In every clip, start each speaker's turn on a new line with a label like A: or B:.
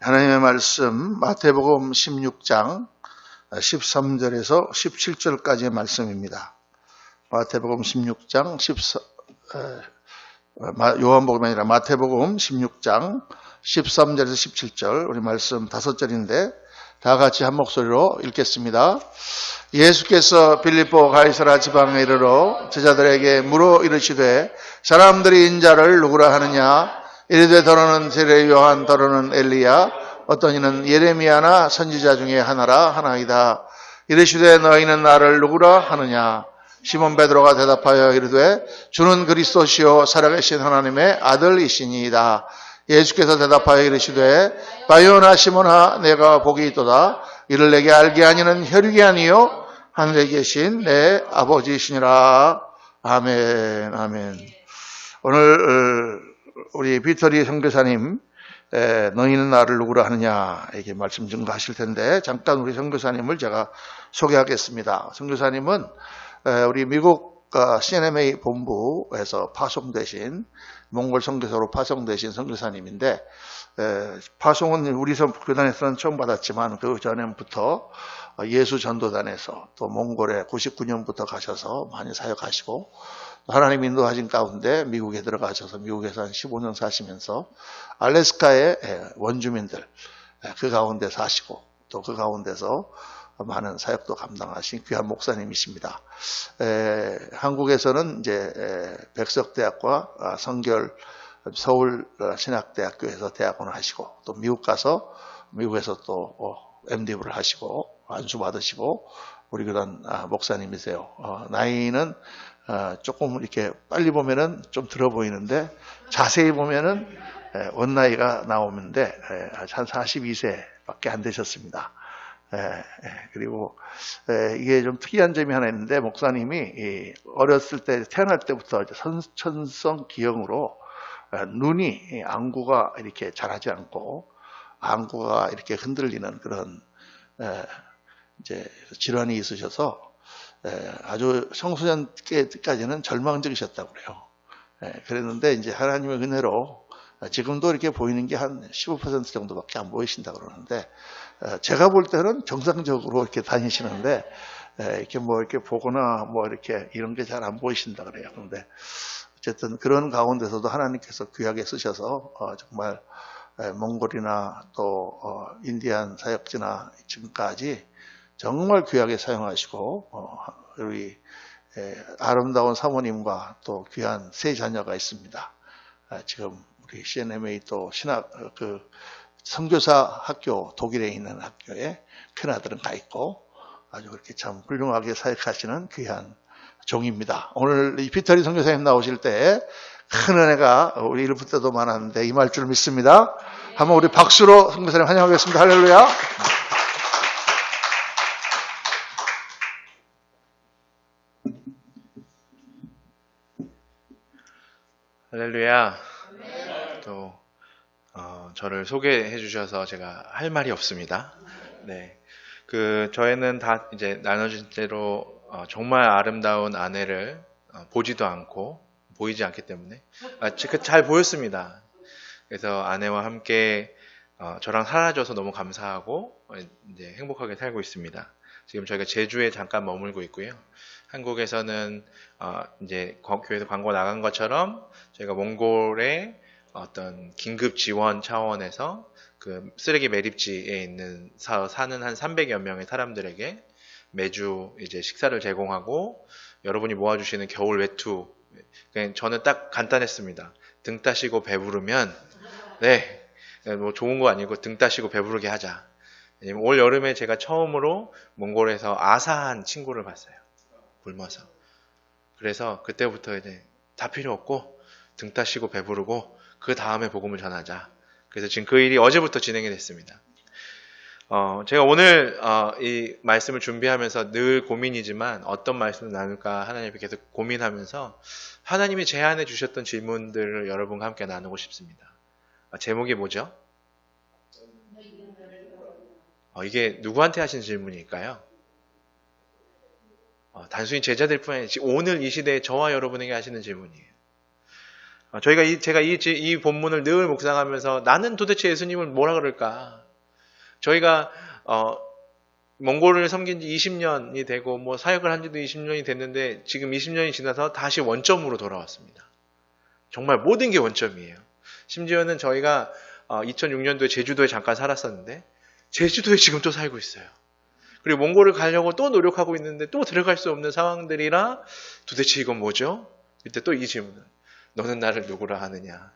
A: 하나님의 말씀 마태복음 16장 13절에서 17절까지의 말씀입니다. 마태복음 16장 요한복음이 아니라 마태복음 16장 13절에서 17절 우리 말씀 5절인데 다 같이 한 목소리로 읽겠습니다. 예수께서 빌립보 가이사라 지방에 이르러 제자들에게 물어 이르시되 사람들이 인자를 누구라 하느냐? 이르되 더러는 세례 요한, 더러는 엘리야, 어떤 이는 예레미야나 선지자 중에 하나라 하나이다. 이르시되 너희는 나를 누구라 하느냐? 시몬 베드로가 대답하여 이르되 주는 그리스도시요 살아계신 하나님의 아들이시니이다. 예수께서 대답하여 이르시되 바요나 시몬아 내가 복이 있도다. 이를 내게 알게 하니는 혈육이 아니요 하늘에 계신 내 아버지시니라. 아멘. 아멘. 오늘 우리 비터리 선교사님 너희는 나를 누구라 하느냐 이렇게 말씀 증거하실 텐데 잠깐 우리 선교사님을 제가 소개하겠습니다. 선교사님은 우리 미국 CNMA 본부에서 파송되신 몽골 선교사로 파송되신 선교사님인데 파송은 우리 교단에서는 처음 받았지만 그 전부터 예수 전도단에서 또 몽골에 99년부터 가셔서 많이 사역하시고 하나님 인도하신 가운데 미국에 들어가셔서 미국에서 한 15년 사시면서 알래스카의 원주민들 그 가운데 사시고 또 그 가운데서 많은 사역도 감당하신 귀한 목사님이십니다. 한국에서는 이제 백석대학과 성결 서울 신학대학교에서 대학원을 하시고 또 미국 가서 미국에서 또 MD를 하시고 안수 받으시고 우리 그런 목사님이세요. 나이는 조금 이렇게 빨리 보면은 좀 들어 보이는데 자세히 보면은 원나이가 나오는데 한 42세밖에 안 되셨습니다. 그리고 이게 좀 특이한 점이 하나 있는데 목사님이 어렸을 때 태어날 때부터 선천성 기형으로 눈이 안구가 이렇게 자라지 않고 안구가 이렇게 흔들리는 그런 이제 질환이 있으셔서 아주 청소년 때까지는 절망적이셨다고 그래요. 그랬는데 이제 하나님의 은혜로 지금도 이렇게 보이는 게 한 15% 정도밖에 안 보이신다 그러는데 제가 볼 때는 정상적으로 이렇게 다니시는데 이렇게 뭐 이렇게 보거나 뭐 이렇게 이런 게 잘 안 보이신다 그래요. 그런데 어쨌든 그런 가운데서도 하나님께서 귀하게 쓰셔서 정말 몽골이나 또 인디안 사역지나 지금까지 정말 귀하게 사용하시고 우리 아름다운 사모님과 또 귀한 세 자녀가 있습니다. 지금 우리 CNMA 또 신학 선교사 학교 독일에 있는 학교에 큰아들은 가 있고 아주 그렇게 참 훌륭하게 사역하시는 귀한 종입니다. 오늘 이 피터리 선교사님 나오실 때 큰 은혜가 우리 일부 때도 많았는데 임할 줄 믿습니다. 한번 우리 박수로 선교사님 환영하겠습니다. 할렐루야.
B: 할렐루야. 또 저를 소개해 주셔서 제가 할 말이 없습니다. 네, 저희는 다 이제 나눠진 대로 정말 아름다운 아내를 보지도 않고 보이지 않기 때문에 잘 보였습니다. 그래서 아내와 함께 저랑 살아줘서 너무 감사하고 이제 행복하게 살고 있습니다. 지금 저희가 제주에 잠깐 머물고 있고요. 한국에서는 이제 교회에서 광고 나간 것처럼 저희가 몽골에 어떤 긴급 지원 차원에서 그 쓰레기 매립지에 있는 사는 한 300여 명의 사람들에게 매주 이제 식사를 제공하고 여러분이 모아주시는 겨울 외투. 그냥 저는 딱 간단했습니다. 등 따시고 배부르면 뭐 좋은 거 아니고 등 따시고 배부르게 하자. 올 여름에 제가 처음으로 몽골에서 아사한 친구를 봤어요. 굶어서. 그래서 그때부터 이제 다 필요 없고 등 따시고 배부르고 그 다음에 복음을 전하자. 그래서 지금 그 일이 어제부터 진행이 됐습니다. 제가 오늘 이 말씀을 준비하면서 늘 고민이지만 어떤 말씀을 나눌까 하나님께 계속 고민하면서 하나님이 제안해 주셨던 질문들을 여러분과 함께 나누고 싶습니다. 제목이 뭐죠? 이게 누구한테 하신 질문일까요? 단순히 제자들 뿐 아니라 오늘 이 시대에 저와 여러분에게 하시는 질문이에요. 제가 이 본문을 늘 묵상하면서 나는 도대체 예수님을 뭐라 그럴까? 저희가 몽골을 섬긴 지 20년이 되고 뭐 사역을 한 지도 20년이 됐는데 지금 20년이 지나서 다시 원점으로 돌아왔습니다. 정말 모든 게 원점이에요. 심지어는 저희가 2006년도에 제주도에 잠깐 살았었는데 제주도에 지금 또 살고 있어요. 그리고 몽골을 가려고 또 노력하고 있는데 또 들어갈 수 없는 상황들이라 도대체 이건 뭐죠? 이때 또 이 질문을 너는 나를 누구라 하느냐?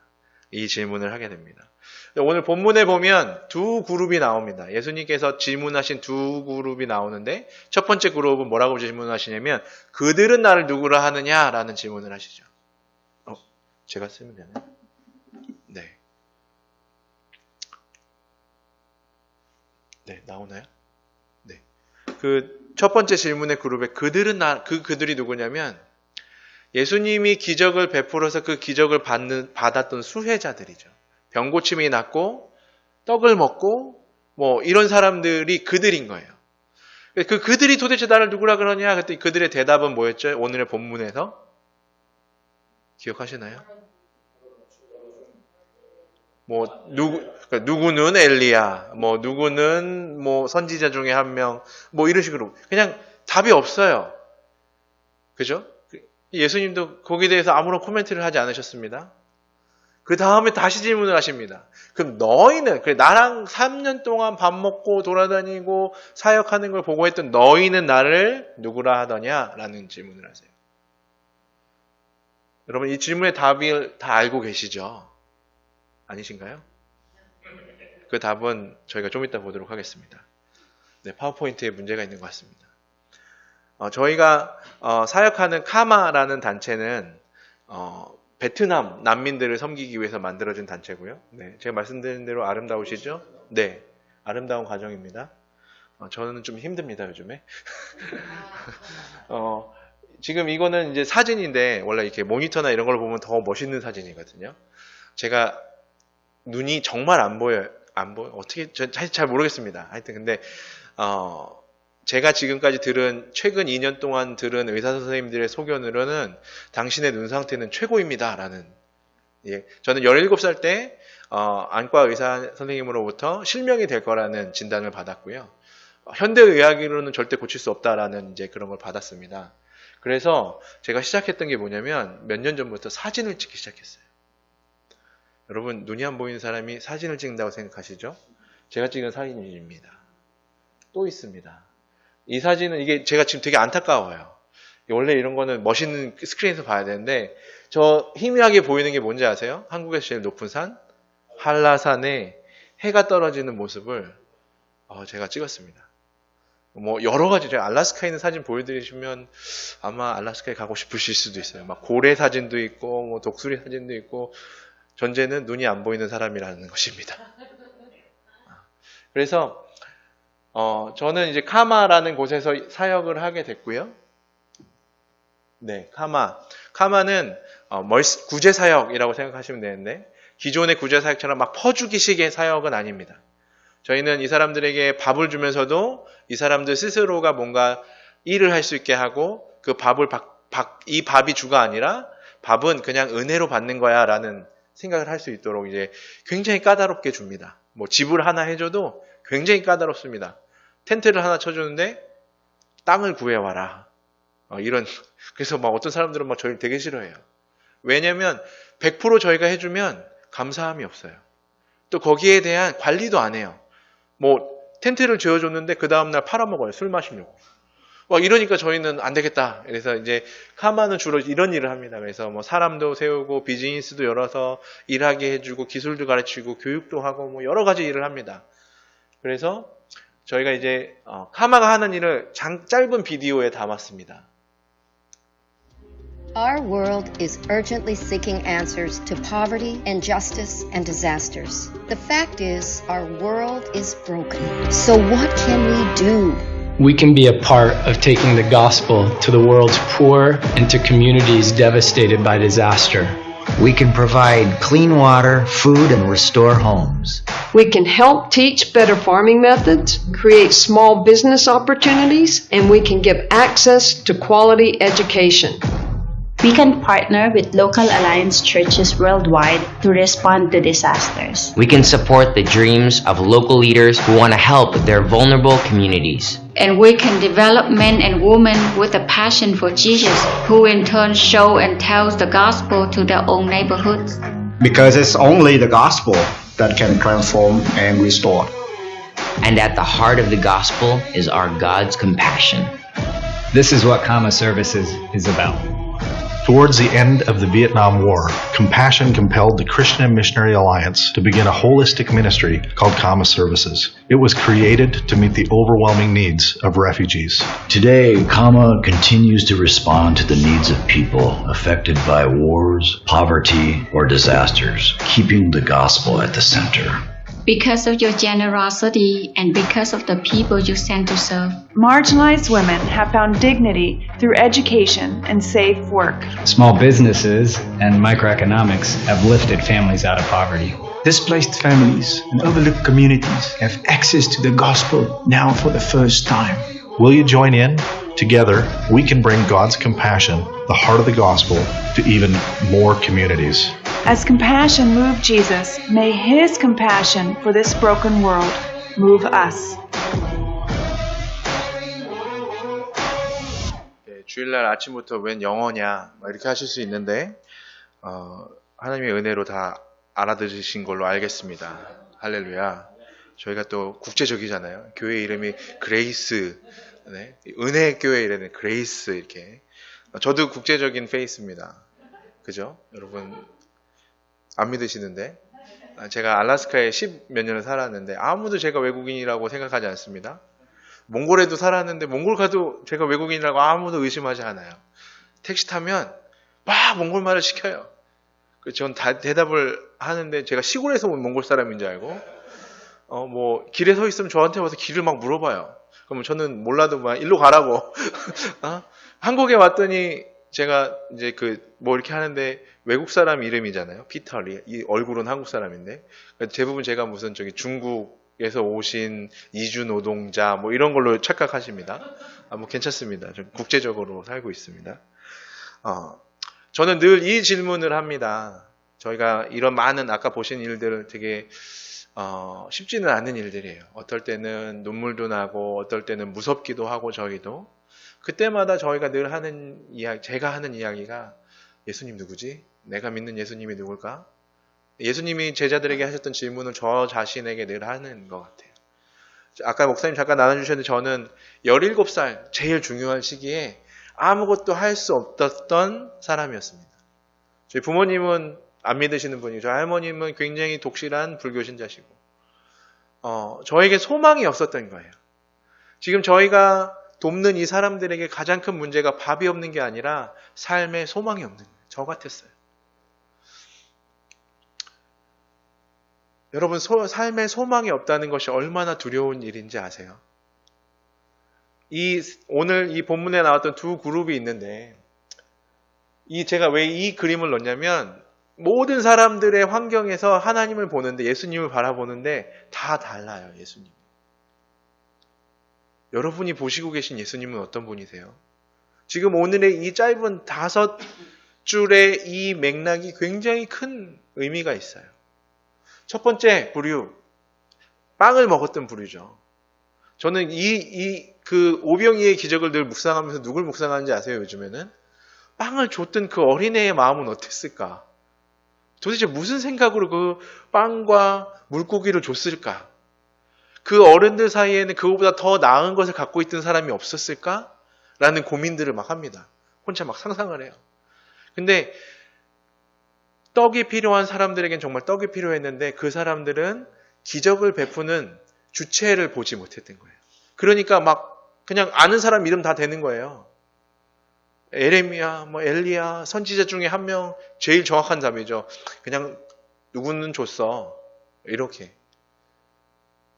B: 이 질문을 하게 됩니다. 오늘 본문에 보면 두 그룹이 나옵니다. 예수님께서 질문하신 두 그룹이 나오는데 첫 번째 그룹은 뭐라고 질문하시냐면 그들은 나를 누구라 하느냐라는 질문을 하시죠. 제가 쓰면 되나요? 네. 네, 나오나요? 네. 그 첫 번째 질문의 그룹에 그들이 누구냐면 예수님이 기적을 베풀어서 그 기적을 받았던 수혜자들이죠. 병고침이 낫고 떡을 먹고 뭐 이런 사람들이 그들인 거예요. 그들이 도대체 나를 누구라 그러냐? 그때 그들의 대답은 뭐였죠? 오늘의 본문에서 기억하시나요? 뭐 누구는 엘리야, 뭐 누구는 뭐 선지자 중에 한 명, 뭐 이런 식으로 그냥 답이 없어요. 그죠? 예수님도 거기에 대해서 아무런 코멘트를 하지 않으셨습니다. 그 다음에 다시 질문을 하십니다. 그럼 너희는, 나랑 3년 동안 밥 먹고 돌아다니고 사역하는 걸 보고 했던 너희는 나를 누구라 하더냐? 라는 질문을 하세요. 여러분, 이 질문의 답을 다 알고 계시죠? 아니신가요? 그 답은 저희가 좀 이따 보도록 하겠습니다. 네, 파워포인트에 문제가 있는 것 같습니다. 저희가 사역하는 카마라는 단체는 베트남 난민들을 섬기기 위해서 만들어진 단체고요. 네, 제가 말씀드린 대로 아름다우시죠? 네, 아름다운 가정입니다. 저는 좀 힘듭니다, 요즘에. 지금 이거는 이제 사진인데 원래 이렇게 모니터나 이런 걸 보면 더 멋있는 사진이거든요. 제가 눈이 정말 안 보여요. 어떻게 잘 모르겠습니다. 하여튼 근데 제가 지금까지 최근 2년 동안 들은 의사 선생님들의 소견으로는 당신의 눈 상태는 최고입니다. 라는. 예. 저는 17살 때, 안과 의사 선생님으로부터 실명이 될 거라는 진단을 받았고요. 현대의학으로는 절대 고칠 수 없다라는 이제 그런 걸 받았습니다. 그래서 제가 시작했던 게 뭐냐면 몇 년 전부터 사진을 찍기 시작했어요. 여러분, 눈이 안 보이는 사람이 사진을 찍는다고 생각하시죠? 제가 찍은 사진입니다. 또 있습니다. 이 사진은 이게 제가 지금 되게 안타까워요. 원래 이런 거는 멋있는 스크린에서 봐야 되는데 저 희미하게 보이는 게 뭔지 아세요? 한국에서 제일 높은 산 한라산에 해가 떨어지는 모습을 제가 찍었습니다. 뭐 여러 가지 제가 알라스카에 있는 사진 보여드리시면 아마 알라스카에 가고 싶으실 수도 있어요. 막 고래 사진도 있고 뭐 독수리 사진도 있고 전제는 눈이 안 보이는 사람이라는 것입니다. 그래서 저는 이제 카마라는 곳에서 사역을 하게 됐고요. 네, 카마는 구제 사역이라고 생각하시면 되는데 기존의 구제 사역처럼 막 퍼주기식의 사역은 아닙니다. 저희는 이 사람들에게 밥을 주면서도 이 사람들 스스로가 뭔가 일을 할 수 있게 하고 그 밥을 이 밥이 주가 아니라 밥은 그냥 은혜로 받는 거야라는 생각을 할 수 있도록 이제 굉장히 까다롭게 줍니다. 뭐 집을 하나 해줘도 굉장히 까다롭습니다. 텐트를 하나 쳐주는데 땅을 구해와라. 그래서 막 어떤 사람들은 막 저희를 되게 싫어해요. 왜냐면 100% 저희가 해주면 감사함이 없어요. 또 거기에 대한 관리도 안 해요. 뭐 텐트를 지어줬는데 그 다음날 팔아먹어요. 술 마시려고. 막 이러니까 저희는 안 되겠다. 그래서 이제 카마는 주로 이런 일을 합니다. 그래서 뭐 사람도 세우고 비즈니스도 열어서 일하게 해주고 기술도 가르치고 교육도 하고 뭐 여러 가지 일을 합니다. 그래서 저희가 이제 카마가 하는 일을 짧은 비디오에 담았습니다.
C: Our world is urgently seeking answers to poverty, injustice, and disasters. The fact is, our world is broken. So what can we do?
D: We can be a part of taking the gospel to the world's poor and to communities devastated by disaster.
E: We can provide clean water, food, and restore homes.
F: We can help teach better farming methods, create small business opportunities, and we can give access to quality education.
G: We can partner with local alliance churches worldwide to respond to disasters.
E: We can support the dreams of local leaders who want to help their vulnerable communities.
H: And we can develop men and women with a passion for Jesus, who in turn show and tell the gospel to their own neighborhoods.
I: Because it's only the gospel that can transform and restore.
E: And at the heart of the gospel is our God's compassion.
J: This is what Kama Services is about.
K: Towards the end of the Vietnam War, Compassion compelled the Christian and Missionary Alliance to begin a holistic ministry called Kama Services. It was created to meet the overwhelming needs of refugees.
L: Today, Kama continues to respond to the needs of people affected by wars, poverty, or disasters, keeping the gospel at the center.
H: Because of your generosity and because of the people you send to serve.
M: Marginalized women have found dignity through education and safe work.
D: Small businesses and microeconomics have lifted families out of poverty.
N: Displaced families and overlooked communities have access to the gospel now for the first time.
K: Will you join in? Together, we can bring God's compassion, the heart of the gospel, to even more communities.
M: As compassion moved Jesus, may His compassion for this broken world move us.
B: 주일날 아침부터 웬 영어냐 이렇게 하실 수 있는데 하나님의 은혜로 다 알아들으신 걸로 알겠습니다. 할렐루야. 저희가 또 국제적이잖아요. 교회 이름이 그레이스, 네? 은혜 교회 이름은 그레이스 이렇게. 저도 국제적인 페이스입니다. 그죠? 여러분 안 믿으시는데 제가 알래스카에 10몇 년을 살았는데 아무도 제가 외국인이라고 생각하지 않습니다. 몽골에도 살았는데 몽골 가도 제가 외국인이라고 아무도 의심하지 않아요. 택시 타면 막 몽골말을 시켜요. 전 대답을 하는데 제가 시골에서 온 몽골 사람인 줄 알고 뭐 길에 서 있으면 저한테 와서 길을 막 물어봐요. 그러면 저는 몰라도 막 일로 가라고. 한국에 왔더니 제가 이제 뭐 이렇게 하는데 외국 사람 이름이잖아요. 피터리. 이 얼굴은 한국 사람인데 대부분 제가 무슨 중국에서 오신 이주 노동자 뭐 이런 걸로 착각하십니다. 뭐 괜찮습니다. 좀 국제적으로 살고 있습니다. 저는 늘 이 질문을 합니다. 저희가 이런 많은 아까 보신 일들을 되게 쉽지는 않은 일들이에요. 어떨 때는 눈물도 나고 어떨 때는 무섭기도 하고 저희도 그때마다 저희가 늘 하는 이야기, 제가 하는 이야기가 예수님 누구지? 내가 믿는 예수님이 누굴까? 예수님이 제자들에게 하셨던 질문을 저 자신에게 늘 하는 것 같아요. 아까 목사님 잠깐 나눠주셨는데 저는 17살 제일 중요한 시기에 아무것도 할 수 없었던 사람이었습니다. 저희 부모님은 안 믿으시는 분이죠. 할머님은 굉장히 독실한 불교 신자시고 저에게 소망이 없었던 거예요. 지금 저희가 돕는 이 사람들에게 가장 큰 문제가 밥이 없는 게 아니라 삶에 소망이 없는 거예요. 저 같았어요. 여러분 삶에 소망이 없다는 것이 얼마나 두려운 일인지 아세요? 오늘 이 본문에 나왔던 두 그룹이 있는데 제가 왜 이 그림을 넣냐면 모든 사람들의 환경에서 하나님을 보는데 예수님을 바라보는데 다 달라요. 예수님. 여러분이 보시고 계신 예수님은 어떤 분이세요? 지금 오늘의 이 짧은 5줄의 이 맥락이 굉장히 큰 의미가 있어요. 첫 번째 부류, 빵을 먹었던 부류죠. 저는 그 오병이의 기적을 늘 묵상하면서 누굴 묵상하는지 아세요? 요즘에는 빵을 줬던 그 어린애의 마음은 어땠을까? 도대체 무슨 생각으로 그 빵과 물고기를 줬을까? 그 어른들 사이에는 그거보다 더 나은 것을 갖고 있던 사람이 없었을까? 라는 고민들을 막 합니다. 혼자 막 상상을 해요. 근데 떡이 필요한 사람들에겐 정말 떡이 필요했는데 그 사람들은 기적을 베푸는 주체를 보지 못했던 거예요. 그러니까 막 그냥 아는 사람 이름 다 되는 거예요. 에레미야, 엘리야, 선지자 중에 한 명, 제일 정확한 답이죠. 그냥 누구는 줬어. 이렇게.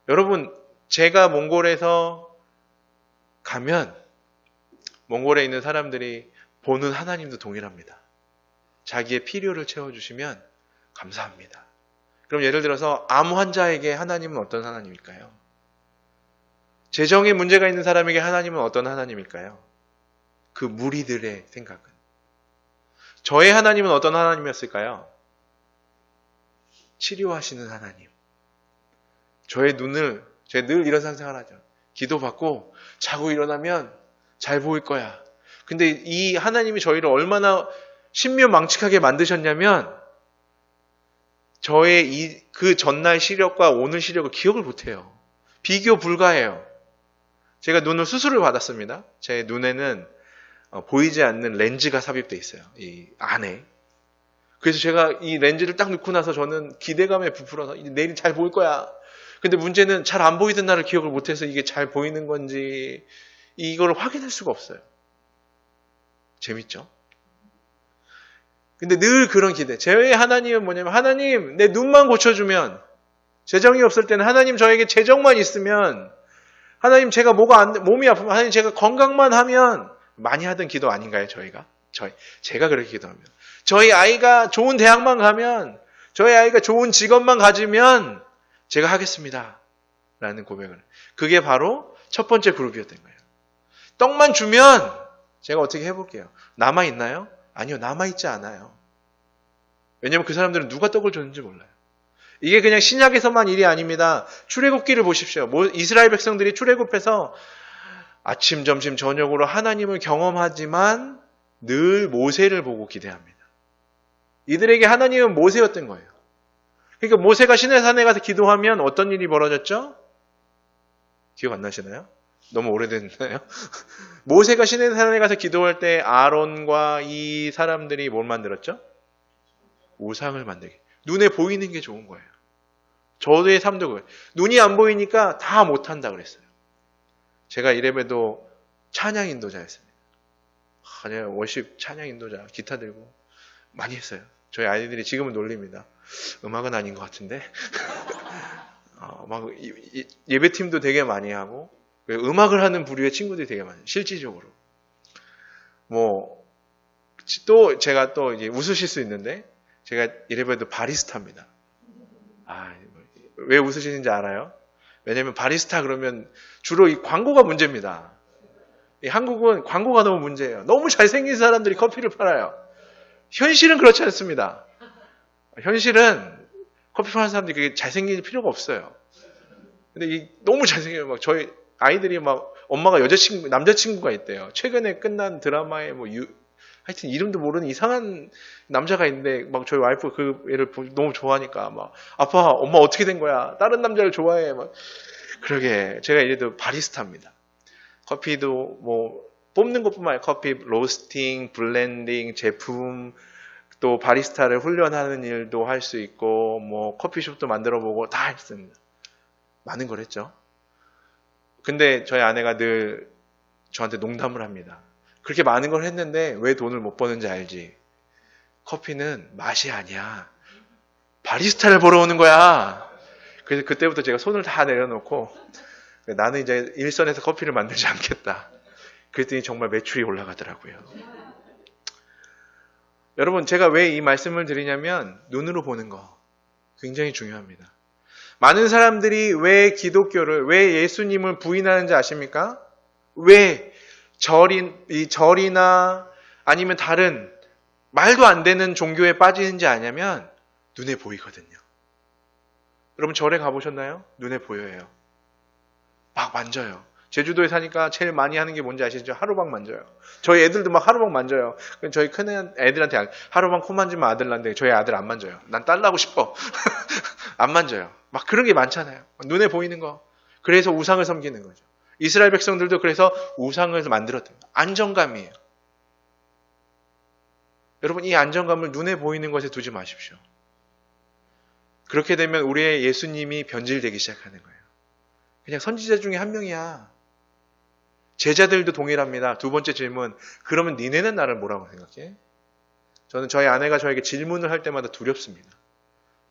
B: 여러분, 제가 몽골에서 가면 몽골에 있는 사람들이 보는 하나님도 동일합니다. 자기의 필요를 채워주시면 감사합니다. 그럼 예를 들어서 암 환자에게 하나님은 어떤 하나님일까요? 재정에 문제가 있는 사람에게 하나님은 어떤 하나님일까요? 그 무리들의 생각은. 저의 하나님은 어떤 하나님이었을까요? 치료하시는 하나님. 저의 눈을, 제가 늘 이런 상상을 하죠. 기도받고 자고 일어나면 잘 보일 거야. 근데 이 하나님이 저희를 얼마나 신묘망측하게 만드셨냐면 저의 그 전날 시력과 오늘 시력을 기억을 못해요. 비교 불가해요. 제가 눈을 수술을 받았습니다. 제 눈에는 보이지 않는 렌즈가 삽입되어 있어요. 이 안에. 그래서 제가 이 렌즈를 딱 넣고 나서 저는 기대감에 부풀어서 내일 잘 보일 거야. 근데 문제는 잘 안 보이던 날을 기억을 못해서 이게 잘 보이는 건지 이걸 확인할 수가 없어요. 재밌죠? 근데 늘 그런 기대. 제 하나님은 뭐냐면 하나님 내 눈만 고쳐주면, 재정이 없을 때는 하나님 저에게 재정만 있으면, 하나님 제가 몸이 아프면 하나님 제가 건강만 하면, 많이 하던 기도 아닌가요 저희가? 제가 그렇게 기도하면, 저희 아이가 좋은 대학만 가면, 저희 아이가 좋은 직업만 가지면 제가 하겠습니다 라는 고백을. 그게 바로 첫 번째 그룹이었던 거예요. 떡만 주면 제가 어떻게 해볼게요. 남아있나요? 아니요, 남아있지 않아요. 왜냐하면 그 사람들은 누가 떡을 줬는지 몰라요. 이게 그냥 신약에서만 일이 아닙니다. 출애굽기를 보십시오. 이스라엘 백성들이 출애굽해서 아침, 점심, 저녁으로 하나님을 경험하지만 늘 모세를 보고 기대합니다. 이들에게 하나님은 모세였던 거예요. 그러니까 모세가 시내산에 가서 기도하면 어떤 일이 벌어졌죠? 기억 안 나시나요? 너무 오래됐나요? 모세가 시내산에 가서 기도할 때 아론과 이 사람들이 뭘 만들었죠? 우상을 만들게. 눈에 보이는 게 좋은 거예요. 저의 삶도 그래요. 눈이 안 보이니까 다 못한다 그랬어요. 제가 이래봬도 찬양 인도자였습니다. 제가 워십 찬양 인도자 기타 들고 많이 했어요. 저희 아이들이 지금은 놀립니다. 음악은 아닌 것 같은데 막 예배팀도 되게 많이 하고 음악을 하는 부류의 친구들이 되게 많아요. 실질적으로. 또 제가 또 이제 웃으실 수 있는데 제가 이래봬도 바리스타입니다. 왜 웃으시는지 알아요? 왜냐면 바리스타 그러면 주로 이 광고가 문제입니다. 이 한국은 광고가 너무 문제예요. 너무 잘생긴 사람들이 커피를 팔아요. 현실은 그렇지 않습니다. 현실은 커피 파는 사람들이 그게 잘생길 필요가 없어요. 근데 너무 잘생겨요. 막 저희 아이들이 막 엄마가 남자친구가 있대요. 최근에 끝난 드라마에 하여튼 이름도 모르는 이상한 남자가 있는데 막 저희 와이프 그 애를 너무 좋아하니까 막 아빠 엄마 어떻게 된 거야? 다른 남자를 좋아해. 막 그러게 제가 이래도 바리스타입니다. 커피도 뽑는 것뿐만 아니라 커피 로스팅, 블렌딩, 제품 또 바리스타를 훈련하는 일도 할 수 있고 커피숍도 만들어보고 다 했습니다. 많은 걸 했죠. 근데 저희 아내가 늘 저한테 농담을 합니다. 그렇게 많은 걸 했는데 왜 돈을 못 버는지 알지? 커피는 맛이 아니야. 바리스타를 보러 오는 거야. 그래서 그때부터 제가 손을 다 내려놓고 나는 이제 일선에서 커피를 만들지 않겠다. 그랬더니 정말 매출이 올라가더라고요. 여러분 제가 왜 이 말씀을 드리냐면 눈으로 보는 거 굉장히 중요합니다. 많은 사람들이 왜 예수님을 부인하는지 아십니까? 왜 절이나 아니면 다른 말도 안 되는 종교에 빠지는지 아냐면 눈에 보이거든요. 여러분 절에 가보셨나요? 눈에 보여요. 막 만져요. 제주도에 사니까 제일 많이 하는 게 뭔지 아시죠? 하루방 만져요. 저희 애들도 막 하루방 만져요. 저희 큰 애들한테 하루방 코 만지면 아들 난데 저희 아들 안 만져요. 난 딸나고 싶어. 안 만져요. 막 그런 게 많잖아요. 눈에 보이는 거. 그래서 우상을 섬기는 거죠. 이스라엘 백성들도 그래서 우상을 만들었던 거예요. 안정감이에요. 여러분 이 안정감을 눈에 보이는 것에 두지 마십시오. 그렇게 되면 우리의 예수님이 변질되기 시작하는 거예요. 그냥 선지자 중에 한 명이야. 제자들도 동일합니다. 두 번째 질문. 그러면 니네는 나를 뭐라고 생각해? 저는 저희 아내가 저에게 질문을 할 때마다 두렵습니다.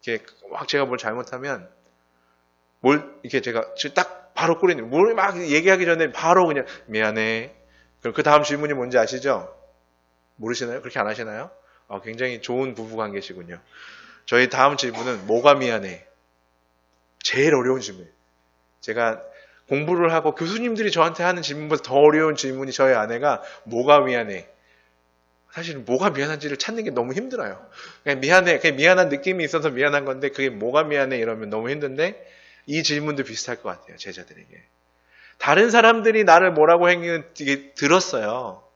B: 이렇게 막 제가 뭘 잘못하면 이렇게 제가 딱 바로 꼬리는 뭘 막 얘기하기 전에 바로 그냥 미안해. 그럼 그 다음 질문이 뭔지 아시죠? 모르시나요? 그렇게 안 하시나요? 굉장히 좋은 부부관계시군요. 저희 다음 질문은 뭐가 미안해? 제일 어려운 질문. 제가 공부를 하고 교수님들이 저한테 하는 질문보다 더 어려운 질문이 저희 아내가 뭐가 미안해? 사실 뭐가 미안한지를 찾는 게 너무 힘들어요. 그냥 미안해. 그냥 미안한 느낌이 있어서 미안한 건데 그게 뭐가 미안해 이러면 너무 힘든데 이 질문도 비슷할 것 같아요. 제자들에게. 다른 사람들이 나를 뭐라고 행위는 되게 들었어요.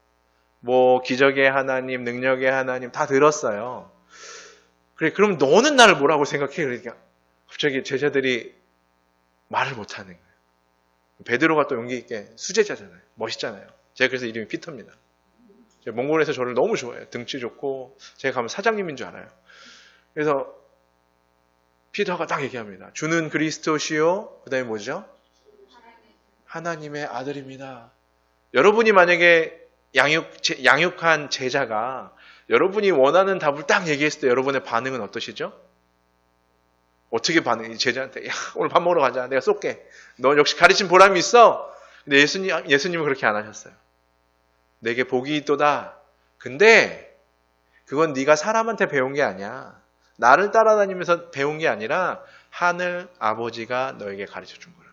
B: 뭐 기적의 하나님, 능력의 하나님 다 들었어요. 그래, 그럼 너는 나를 뭐라고 생각해? 그러니까 갑자기 제자들이 말을 못하는 거예요. 베드로가 또 용기 있게 수제자잖아요. 멋있잖아요. 제가 그래서 이름이 피터입니다. 몽골에서 저를 너무 좋아해요. 등치 좋고 제가 가면 사장님인 줄 알아요. 그래서 피터가 딱 얘기합니다. 주는 그리스도시요. 그 다음에 뭐죠? 하나님의 아들입니다. 여러분이 만약에 양육한 제자가 여러분이 원하는 답을 딱 얘기했을 때 여러분의 반응은 어떠시죠? 어떻게 반응이? 제자한테 야, 오늘 밥 먹으러 가자. 내가 쏠게. 너 역시 가르친 보람이 있어. 근데 예수님은 그렇게 안 하셨어요. 내게 복이 있도다. 근데 그건 네가 사람한테 배운 게 아니야. 나를 따라다니면서 배운 게 아니라 하늘 아버지가 너에게 가르쳐 준 거야.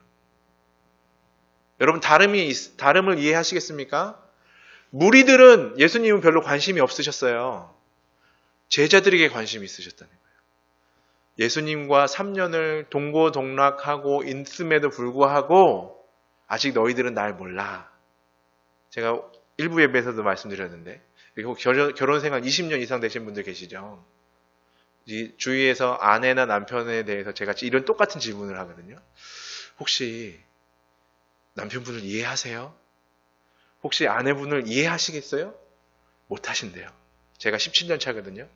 B: 여러분 다름을 이해하시겠습니까? 무리들은 예수님은 별로 관심이 없으셨어요. 제자들에게 관심이 있으셨다는 거예요. 예수님과 3년을 동고동락하고 있음에도 불구하고 아직 너희들은 날 몰라. 제가 일부 예배에서도 말씀드렸는데 결혼 생활 20년 이상 되신 분들 계시죠? 주위에서 아내나 남편에 대해서 제가 이런 똑같은 질문을 하거든요. 혹시 남편분을 이해하세요? 혹시 아내분을 이해하시겠어요? 못하신대요. 제가 17년 차거든요.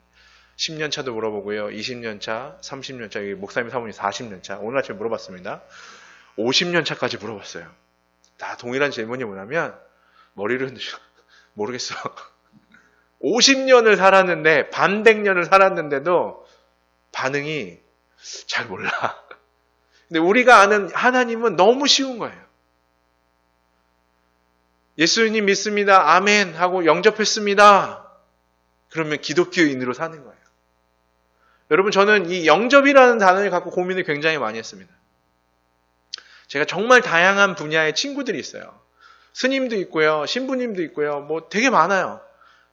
B: 10년 차도 물어보고요. 20년 차, 30년 차, 목사님 사모님 40년 차. 오늘 아침에 물어봤습니다. 50년 차까지 물어봤어요. 다 동일한 질문이 뭐냐면 머리를 흔드셔. 모르겠어. 50년을 살았는데 반백년을 살았는데도 반응이 잘 몰라. 근데 우리가 아는 하나님은 너무 쉬운 거예요. 예수님 믿습니다. 아멘 하고 영접했습니다. 그러면 기독교인으로 사는 거예요. 여러분 저는 이 영접이라는 단어를 갖고 고민을 굉장히 많이 했습니다. 제가 정말 다양한 분야의 친구들이 있어요. 스님도 있고요. 신부님도 있고요. 뭐 되게 많아요.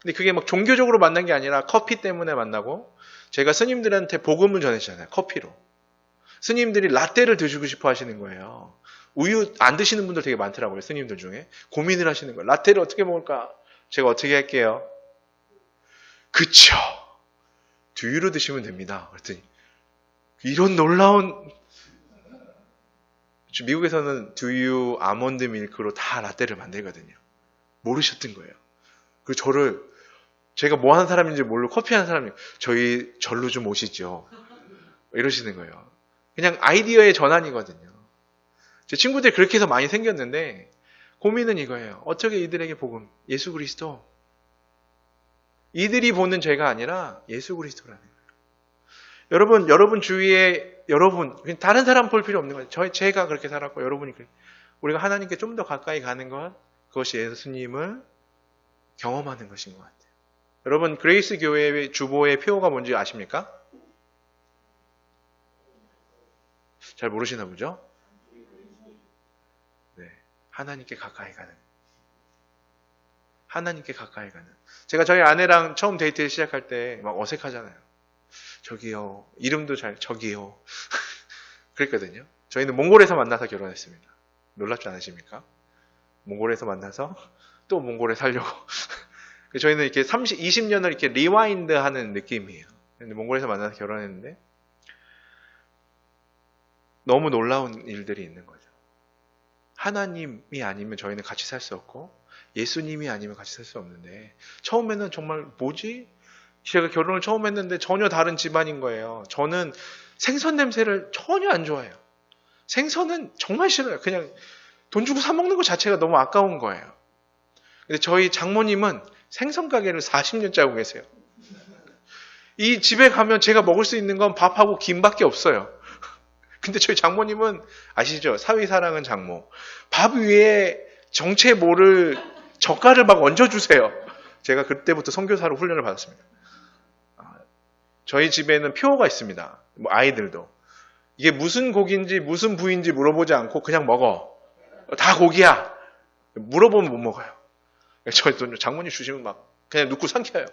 B: 근데 그게 막 종교적으로 만난 게 아니라 커피 때문에 만나고 제가 스님들한테 복음을 전해주잖아요. 커피로. 스님들이 라떼를 드시고 싶어 하시는 거예요. 우유 안 드시는 분들 되게 많더라고요. 스님들 중에. 고민을 하시는 거예요. 라떼를 어떻게 먹을까? 제가 어떻게 할게요? 그쵸. 두유로 드시면 됩니다. 그랬더니 이런 놀라운 미국에서는 두유, 아몬드 밀크로 다 라떼를 만들거든요. 모르셨던 거예요. 그리고 제가 뭐 하는 사람인지 모르고 커피 하는 사람이 저희 절로 좀 오시죠. 이러시는 거예요. 그냥 아이디어의 전환이거든요. 제 친구들이 그렇게 해서 많이 생겼는데 고민은 이거예요. 어떻게 이들에게 복음, 예수 그리스도 이들이 보는 죄가 아니라 예수 그리스도라는 거예요. 여러분 주위에 다른 사람 볼 필요 없는 거예요. 제가 그렇게 살았고 여러분이 우리가 하나님께 좀 더 가까이 가는 것 그것이 예수님을 경험하는 것인 것 같아요. 여러분 그레이스 교회의 주보의 표어가 뭔지 아십니까? 잘 모르시나 보죠? 네, 하나님께 가까이 가는. 하나님께 가까이 가는. 제가 저희 아내랑 처음 데이트를 시작할 때 막 어색하잖아요. 저기요. 이름도 저기요. 그랬거든요. 저희는 몽골에서 만나서 결혼했습니다. 놀랍지 않으십니까? 몽골에서 만나서 또 몽골에 살려고. 저희는 이렇게 20년을 이렇게 리와인드 하는 느낌이에요. 근데 몽골에서 만나서 결혼했는데 너무 놀라운 일들이 있는 거죠. 하나님이 아니면 저희는 같이 살 수 없고 예수님이 아니면 같이 살 수 없는데 처음에는 정말 뭐지? 제가 결혼을 처음 했는데 전혀 다른 집안인 거예요. 저는 생선 냄새를 전혀 안 좋아해요. 생선은 정말 싫어요. 그냥 돈 주고 사 먹는 것 자체가 너무 아까운 거예요. 근데 저희 장모님은 생선 가게를 40년 짜고 계세요. 이 집에 가면 제가 먹을 수 있는 건 밥하고 김밖에 없어요. 근데 저희 장모님은 아시죠? 사위사랑은 장모. 밥 위에 정체 모를 젓갈을 막 얹어주세요. 제가 그때부터 선교사로 훈련을 받았습니다. 저희 집에는 표어가 있습니다. 뭐 아이들도. 이게 무슨 고기인지 무슨 부위인지 물어보지 않고 그냥 먹어. 다 고기야. 물어보면 못 먹어요. 저희 장모님 주시면 막 그냥 넣고 삼켜요.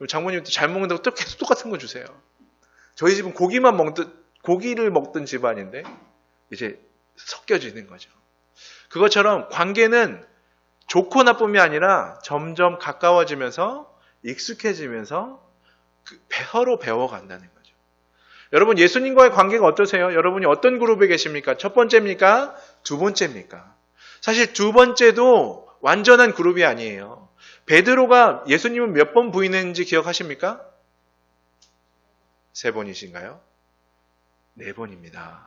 B: 장모님도 잘 먹는다고 또 계속 똑같은 거 주세요. 저희 집은 고기를 먹던 집안인데 이제 섞여지는 거죠. 그것처럼 관계는 좋고 나쁨이 아니라 점점 가까워지면서 익숙해지면서 서로 배워간다는 거죠. 여러분, 예수님과의 관계가 어떠세요? 여러분이 어떤 그룹에 계십니까? 첫 번째입니까? 두 번째입니까? 사실 두 번째도 완전한 그룹이 아니에요. 베드로가 예수님을 몇 번 부인했는지 기억하십니까? 3번이신가요? 4번입니다.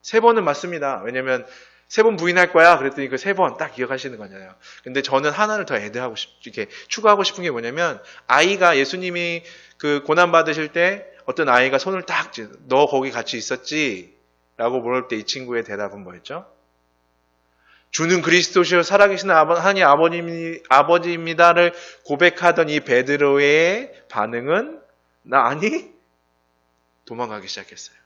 B: 3번은 맞습니다. 왜냐면 3번 부인할 거야. 그랬더니 그 3번 딱 기억하시는 거잖아요. 근데 저는 하나를 더 이렇게 추가하고 싶은 게 뭐냐면, 아이가 예수님이 그 고난 받으실 때 어떤 아이가 손을 딱 너 거기 같이 있었지? 라고 물을 때 이 친구의 대답은 뭐였죠? 주는 그리스도시요 살아계신 하나님 아버지입니다를 고백하던 이 베드로의 반응은 나 아니? 도망가기 시작했어요.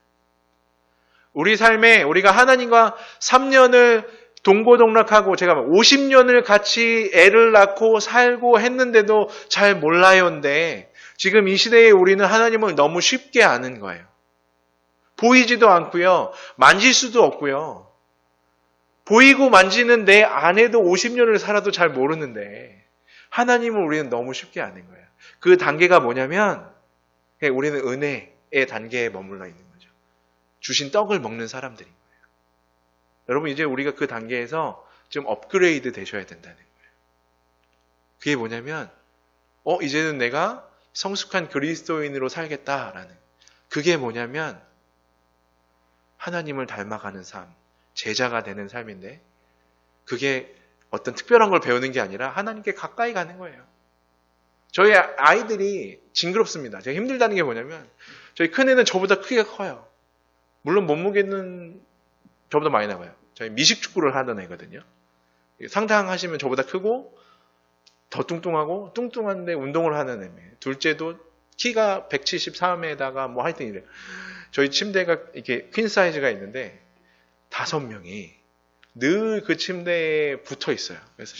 B: 우리 삶에 우리가 하나님과 3년을 동고동락하고 제가 50년을 같이 애를 낳고 살고 했는데도 잘 몰라요인데 지금 이 시대에 우리는 하나님을 너무 쉽게 아는 거예요. 보이지도 않고요. 만질 수도 없고요. 보이고 만지는 내 아내도 50년을 살아도 잘 모르는데 하나님을 우리는 너무 쉽게 아는 거예요. 그 단계가 뭐냐면 우리는 은혜의 단계에 머물러 있는 거죠. 주신 떡을 먹는 사람들인 거예요. 여러분, 이제 우리가 그 단계에서 좀 업그레이드 되셔야 된다는 거예요. 그게 뭐냐면 이제는 내가 성숙한 그리스도인으로 살겠다라는, 그게 뭐냐면 하나님을 닮아가는 삶, 제자가 되는 삶인데, 그게 어떤 특별한 걸 배우는 게 아니라 하나님께 가까이 가는 거예요. 저희 아이들이 징그럽습니다. 제가 힘들다는 게 뭐냐면 저희 큰애는 저보다 크기가 커요. 물론 몸무게는 저보다 많이 나가요. 저희 미식축구를 하던 애거든요. 상상하시면 저보다 크고 더 뚱뚱하고 뚱뚱한데 운동을 하는 애예요. 둘째도 키가 173에다가 뭐 하여튼 이래요. 저희 침대가 이렇게 퀸 사이즈가 있는데 5명이 늘 그 침대에 붙어 있어요. 그래서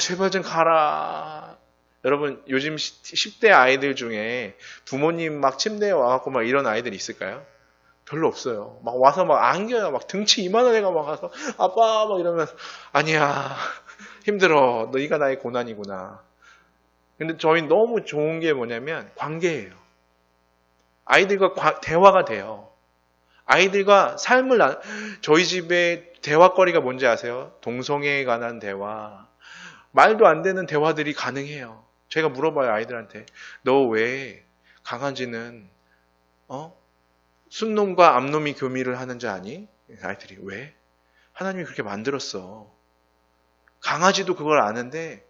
B: 제발 좀 가라. 여러분, 요즘 10대 아이들 중에 부모님 막 침대에 와갖고 막 이런 아이들이 있을까요? 별로 없어요. 막 와서 막 안겨요. 막 등치 이만한 애가 막 와서 아빠 막 이러면 아니야, 힘들어. 너희가 나의 고난이구나. 근데 저희 너무 좋은 게 뭐냐면 관계예요. 아이들과 대화가 돼요. 아이들과 저희 집에 대화거리가 뭔지 아세요? 동성애에 관한 대화. 말도 안 되는 대화들이 가능해요. 제가 물어봐요, 아이들한테. 너 왜 강아지는 순놈과 암놈이 교미를 하는지 아니? 아이들이 왜? 하나님이 그렇게 만들었어. 강아지도 그걸 아는데